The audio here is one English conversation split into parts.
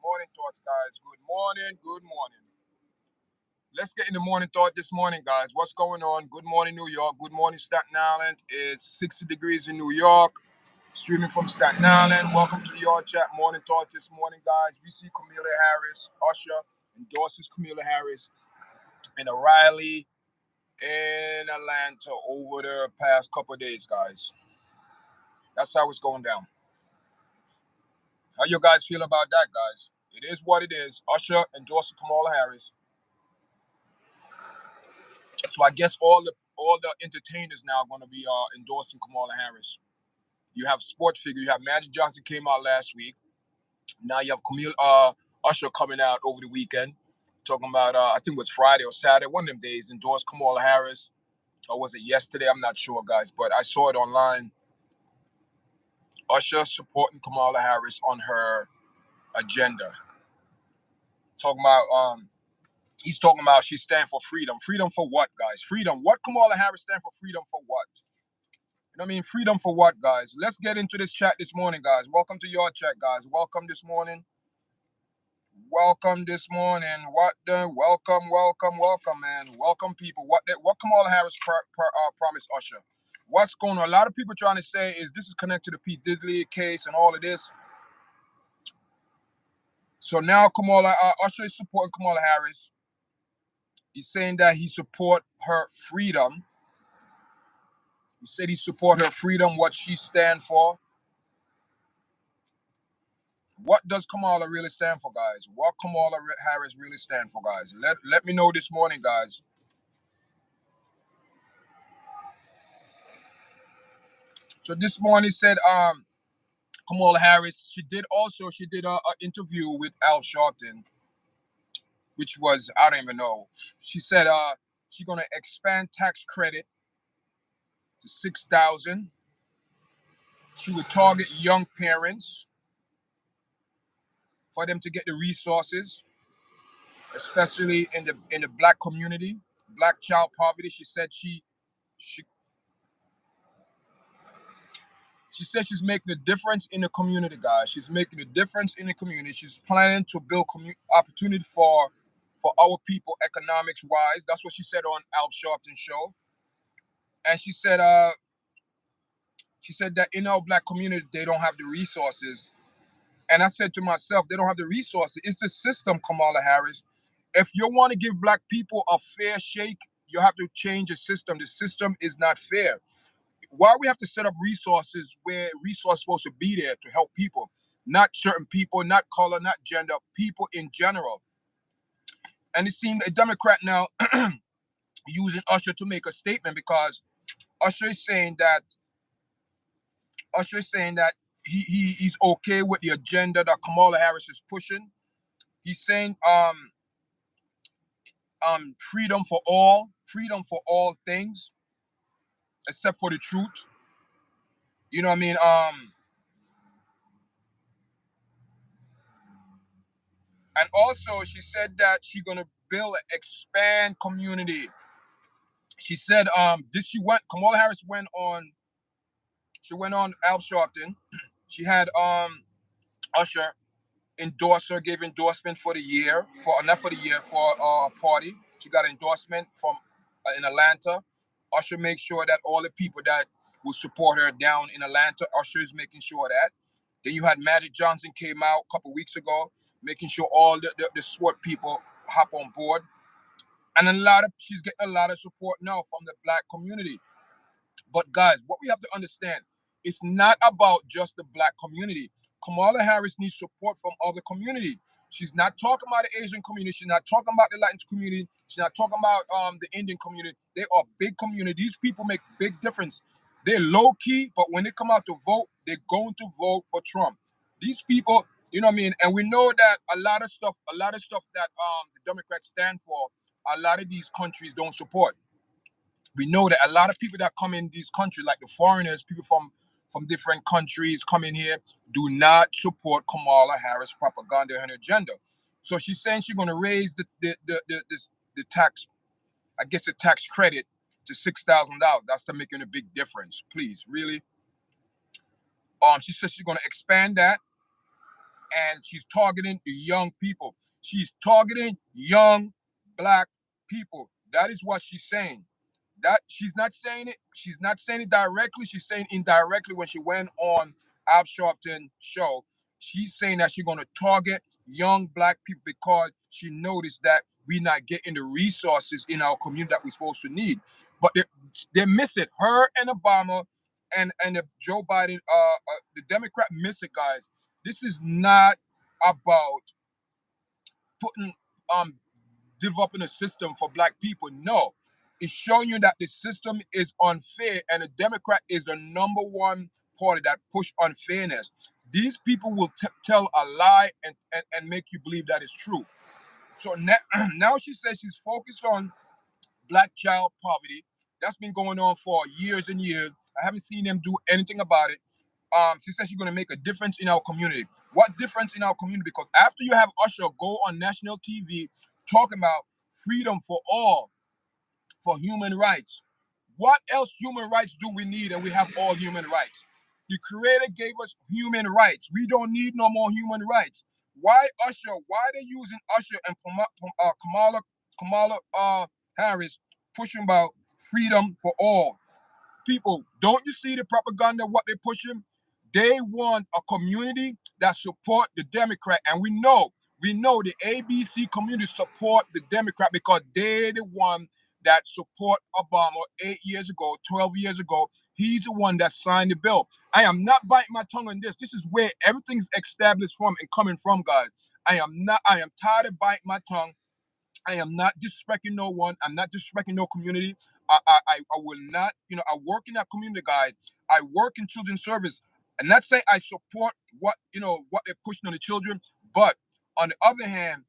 Morning thoughts, guys. Good morning. Good morning. Let's get in the morning thought this morning, guys. What's going on? Good morning, New York. Good morning, Staten Island. It's 60 degrees in New York. Streaming from Staten Island. Welcome to the YARDCHAT morning thought this morning, guys. We see Kamala Harris. Usher endorses Kamala Harris in a rally in Atlanta over the past couple of days, guys. That's how it's going down. How you guys feel about that, guys? It is what it is. Usher endorsing Kamala Harris. So I guess all the entertainers now are going to be endorsing Kamala Harris. You have sport figure. You have Magic Johnson came out last week. Now you have Usher coming out over the weekend, talking about I think it was Friday or Saturday, one of them days, endorsed Kamala Harris. Or was it yesterday? I'm not sure, guys, but I saw it online. Usher supporting Kamala Harris on her agenda. Talking about he's talking about she stand for freedom. Freedom for what, guys? Freedom. What Kamala Harris stand for freedom for what? You know what I mean? Freedom for what, guys? Let's get into this chat this morning, guys. Welcome to your chat, guys. Welcome this morning. Welcome this morning. What the? Welcome, man. Welcome, people. What Kamala Harris promised Usher? What's going on? A lot of people trying to say is this is connected to the Pete Diddy case and all of this. So now Usher is supporting Kamala Harris. He's saying that he support her freedom. He said he support her freedom, what she stand for. What does Kamala really stand for, guys? What Kamala Harris really stand for, guys? Let me know this morning, guys. So this morning said Kamala Harris, she did an interview with Al Sharpton, which was, I don't even know. She said she's gonna expand tax credit to 6,000. She would target young parents for them to get the resources, especially in the black community, black child poverty. She said she said she's making a difference in the community, guys. She's making a difference in the community. She's planning to build opportunity for our people, economics wise. That's what she said on Al Sharpton's show. And she said that in our black community they don't have the resources. And I said to myself, they don't have the resources. It's the system, Kamala Harris. If you want to give black people a fair shake, you have to change the system. The system is not fair. Why we have to set up resources where resources supposed to be there to help people, not certain people, not color, not gender, people in general. And it seemed a Democrat now using Usher to make a statement because Usher is saying that he's okay with the agenda that Kamala Harris is pushing. He's saying freedom for all things except for the truth. You know what I mean? And also she said that she's gonna build expand community. She said Kamala Harris went on Al Sharpton. She had Usher endorse her, gave endorsement for the year, for a party. She got endorsement from in Atlanta. Usher makes sure that all the people that will support her down in Atlanta, Usher is making sure that. Then you had Magic Johnson came out a couple weeks ago, making sure all the SWAT people hop on board. And she's getting a lot of support now from the black community. But guys, what we have to understand, it's not about just the black community. Kamala Harris needs support from other community. She's not talking about the Asian community. She's not talking about the Latin community. She's not talking about the Indian community. They are big community. These people make big difference. They're low key, but when they come out to vote, they're going to vote for Trump. These people, you know what I mean? And we know that a lot of stuff that the Democrats stand for, a lot of these countries don't support. We know that a lot of people that come in these countries, like the foreigners, people from different countries come in here, do not support Kamala Harris propaganda and agenda. So she's saying she's going to raise the tax, I guess the tax credit to $6,000. That's to making a big difference. Please, really. She says she's going to expand that, and she's targeting the young people. She's targeting young black people. That is what she's saying. That she's not saying it. She's not saying it directly. She's saying indirectly when she went on Al Sharpton show. She's saying that she's gonna target young black people because she noticed that we're not getting the resources in our community that we're supposed to need. But they miss it. Her and Obama and the Joe Biden, the Democrat miss it, guys. This is not about putting developing a system for black people. No, it's showing you that the system is unfair, and the Democrat is the number one party that push unfairness. These people will tell a lie and make you believe that it's true. So now, now she says she's focused on black child poverty. That's been going on for years and years. I haven't seen them do anything about it. She says she's going to make a difference in our community. What difference in our community? Because after you have Usher go on national TV talking about freedom for all, for human rights, what else human rights do we need? And we have all human rights. The Creator gave us human rights. We don't need no more human rights. Why Usher? Why are they using Usher and Kamala Harris pushing about freedom for all? People, don't you see the propaganda, what they're pushing? They want a community that support the Democrat. And we know the ABC community support the Democrat because they're the one that support Obama 8 years ago, 12 years ago. He's the one that signed the bill. I am not biting my tongue on this. This is where everything's established from and coming from, guys. I am tired of biting my tongue. I am not disrespecting no one. I'm not disrespecting no community. I will not, I work in that community, guys. I work in children's service. And not say I support what they're pushing on the children. But on the other hand,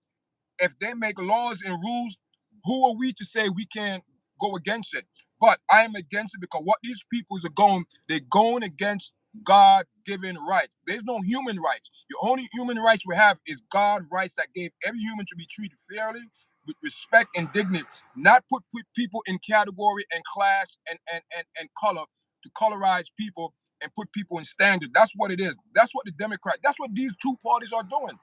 if they make laws and rules, who are we to say we can't go against it? But I am against it because what these peoples are they're going against God-given rights. There's no human rights. The only human rights we have is God rights that gave every human to be treated fairly, with respect and dignity, not put people in category and class and color to colorize people and put people in standard. That's what it is. That's what that's what these two parties are doing.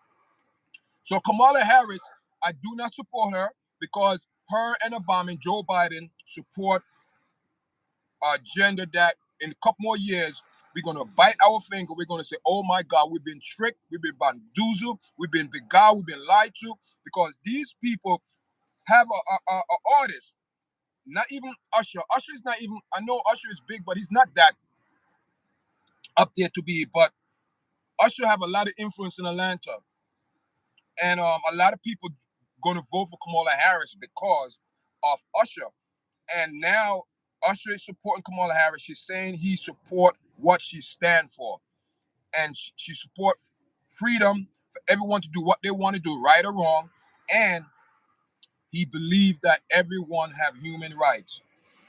So Kamala Harris, I do not support her because her and Obama and Joe Biden support an agenda that in a couple more years, we're going to bite our finger. We're going to say, oh my God, we've been tricked. We've been bamboozled. We've been beguiled. We've been lied to because these people have a artist, not even Usher. Usher is not even, I know Usher is big, but he's not that up there to be. But Usher have a lot of influence in Atlanta. And a lot of people going to vote for Kamala Harris because of Usher. And now Usher is supporting Kamala Harris. She's saying he support what she stand for. And she support freedom for everyone to do what they want to do, right or wrong. And he believed that everyone have human rights.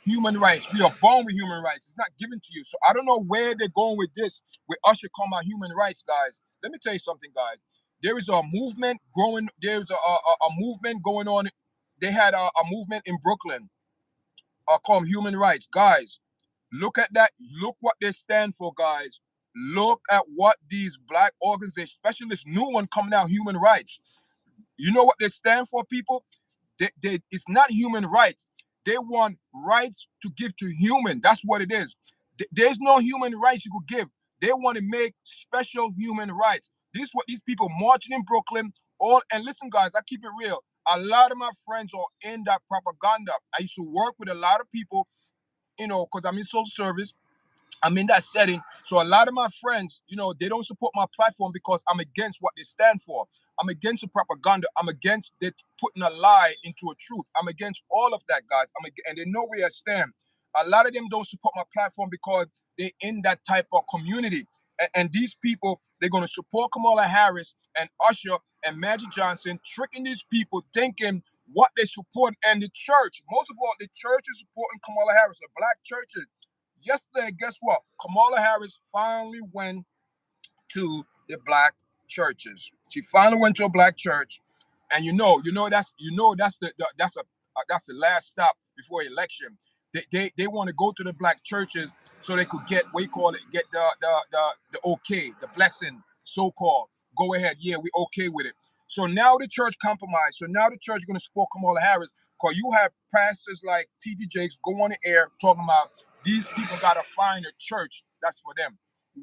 Human rights. We are born with human rights. It's not given to you. So I don't know where they're going with this, with Usher calling out human rights, guys. Let me tell you something, guys. There is a movement growing. There's a movement going on. They had a movement in Brooklyn called human rights. Guys, look at that. Look what they stand for, guys. Look at what these black organizations, especially this new one coming out, human rights. You know what they stand for, people? It's not human rights. They want rights to give to human. That's what it is. There's no human rights you could give. They want to make special human rights. This is what these people marching in Brooklyn. And listen, guys, I keep it real. A lot of my friends are in that propaganda. I used to work with a lot of people, because I'm in social service. I'm in that setting. So a lot of my friends, they don't support my platform because I'm against what they stand for. I'm against the propaganda. I'm against they putting a lie into a truth. I'm against all of that, guys. And they know where I stand. A lot of them don't support my platform because they're in that type of community. And these people, they're going to support Kamala Harris and Usher and Magic Johnson, tricking these people, thinking what they support. And the church, most of all, the church is supporting Kamala Harris, the black churches. Yesterday, guess what? Kamala Harris finally went to the black churches. She finally went to a black church, and that's the last stop before election. They want to go to the black churches so they could get what you call it, get the okay, the blessing, so called. go ahead. Yeah, we okay with it. So now the church compromised. So now the church is going to support Kamala Harris because you have pastors like T.D. Jakes go on the air talking about these people got to find a church that's for them.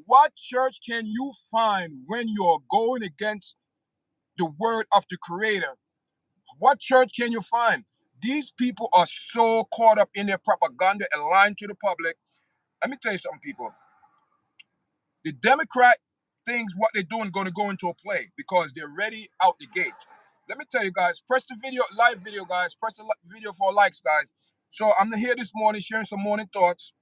What church can you find when you're going against the word of the Creator? What church can you find? These people are so caught up in their propaganda and lying to the public. Let me tell you something, people. The Democrat things what they're doing going to go into a play because they're ready out the gate. Let me tell you guys, press the video, live video, guys. Press the video for likes, guys. So I'm here this morning sharing some morning thoughts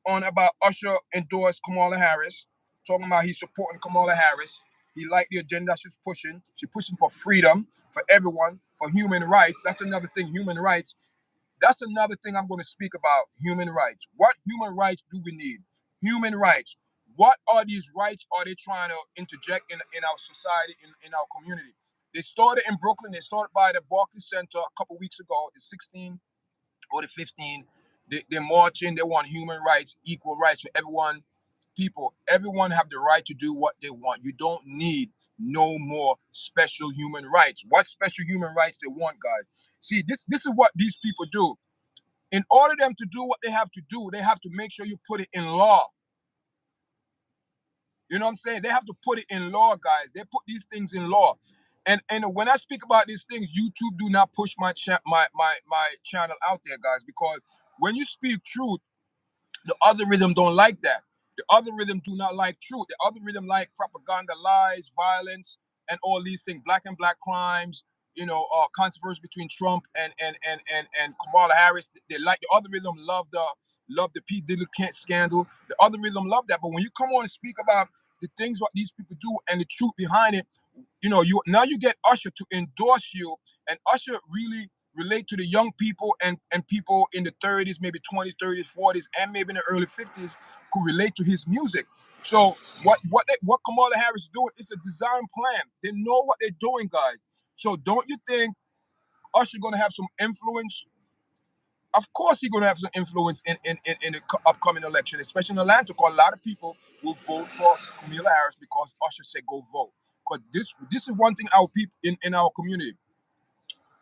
on about Usher endorsed Kamala Harris, talking about he's supporting Kamala Harris. He liked the agenda she's pushing. She's pushing for freedom for everyone, for human rights. That's another thing, human rights. That's another thing I'm going to speak about, human rights. What human rights do we need? Human rights. What are these rights are they trying to interject in our society, in our community? They started in Brooklyn. They started by the Barclays Center a couple weeks ago, the 16 or the 15. They're marching. They want human rights, equal rights for everyone. People, everyone have the right to do what they want. You don't need no more special human rights. What special human rights they want, guys? See, this is what these people do. In order them to do what they have to do, they have to make sure you put it in law. You know what I'm saying? They have to put it in law, guys. They put these things in law. And when I speak about these things, YouTube do not push my my channel out there, guys, because when you speak truth, the other rhythm don't like that. The other rhythm do not like truth. The other rhythm like propaganda, lies, violence, and all these things, black and black crimes, controversy between Trump and Kamala Harris. They like the other rhythm, love the P. Diddy scandal. The other rhythm love that. But when you come on and speak about the things what these people do and the truth behind it, you get Usher to endorse you, and Usher really relate to the young people and people in the 30s, maybe 20s, 30s, 40s, and maybe in the early 50s could relate to his music. So what Kamala Harris is doing is a design plan. They know what they're doing, guys. So don't you think Usher gonna have some influence? Of course he's gonna have some influence in the upcoming election, especially in Atlanta, because a lot of people will vote for Kamala Harris because Usher said go vote. Because this is one thing our people in our community.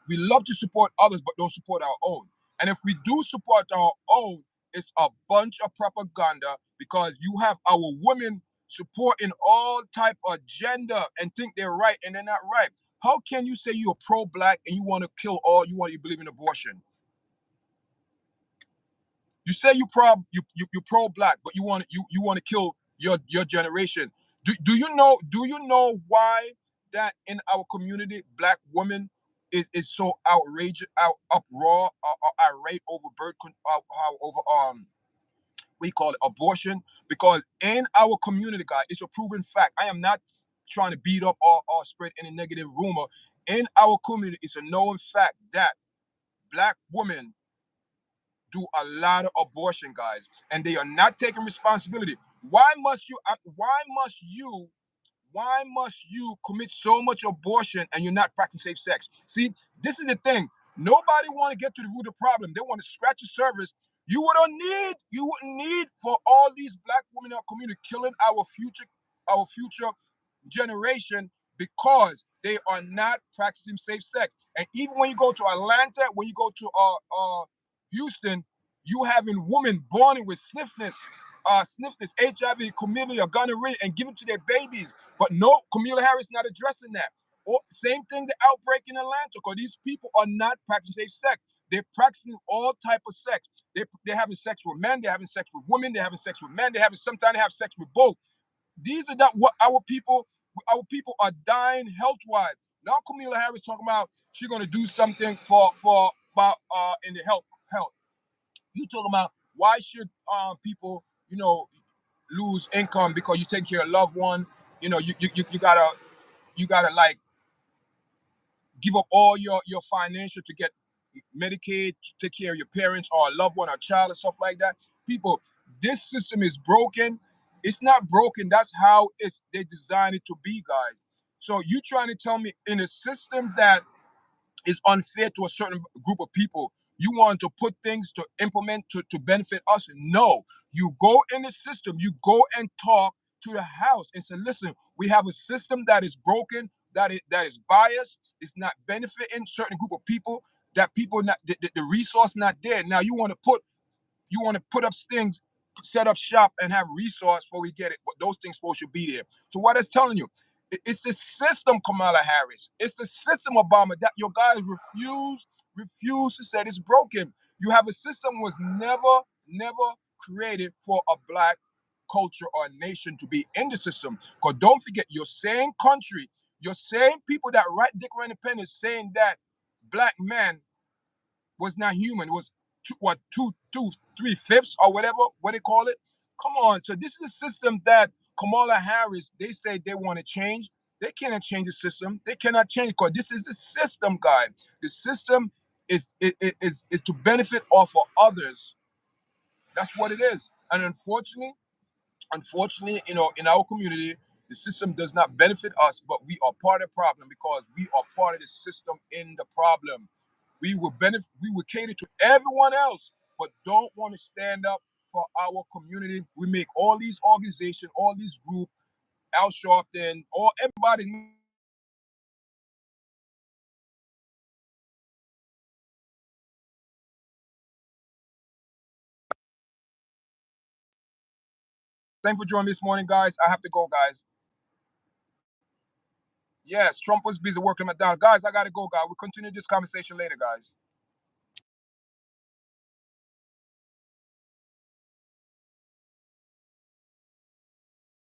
We love to support others, but don't support our own. And if we do support our own, it's a bunch of propaganda because you have our women supporting all type of agenda and think they're right and they're not right. How can you say you're pro-black and you want to kill all, you believe in abortion? You say you pro-black, but you want to kill your generation. Do you know why that in our community black women is so outrageous, uproar, irate over over we call it abortion? Because in our community, guys, it's a proven fact. I am not trying to beat up or spread any negative rumor. In our community, it's a known fact that black women do a lot of abortion, guys, and they are not taking responsibility. Why must you commit so much abortion and you're not practicing safe sex? See, this is the thing. Nobody want to get to the root of the problem. They want to scratch the surface. You wouldn't need for all these black women in our community killing our future generation because they are not practicing safe sex. And even when you go to Atlanta, when you go to Houston, you having women born with sniffness, HIV, chlamydia, gonorrhea, and give it to their babies. But no, Kamala Harris not addressing that. Or same thing, the outbreak in Atlanta, because these people are not practicing safe sex. They're practicing all type of sex. They're having sex with men. They're having sex with women. They're having sex with men. Sometimes they have sex with both. These are not what our people. Our people are dying health wise. Now Kamala Harris talking about she's gonna do something for about in the health. You talking about why should people lose income because you take care of a loved one? You gotta like give up all your financial to get Medicaid, to take care of your parents or a loved one or a child or stuff like that. People, this system is broken. It's not broken. That's how they designed it to be, guys. So you trying to tell me in a system that is unfair to a certain group of people, you want to put things to implement to benefit us? No. You go in the system, you go and talk to the house and say, listen, we have a system that is broken, that is biased, it's not benefiting certain group of people, that people not the resource not there. Now you want to put up things, set up shop, and have resource before we get it. But those things supposed to be there. So what it's telling you, it's the system, Kamala Harris. It's the system, Obama, that your guys refuse to say it's broken. You have a system was never created for a black culture or nation to be in the system. Because don't forget, your same country, your same people that write Declaration of Independence saying that black men was not human. It was three fifths or whatever, what they call it. Come on. So this is a system that Kamala Harris, they say they want to change. They cannot change the system. They cannot change it because this is the system, guy. The system is to benefit off of others. That's what it is. And unfortunately, in our community, the system does not benefit us, but we are part of the problem because we are part of the system in the problem. We will cater to everyone else, but don't want to stand up for our community. We make all these organizations, all these groups, Al Sharpton, all everybody. Thanks for joining me this morning, guys. I have to go, guys. Yes, Trump was busy working at McDonald's. Guys, I gotta go, guys. We'll continue this conversation later, guys.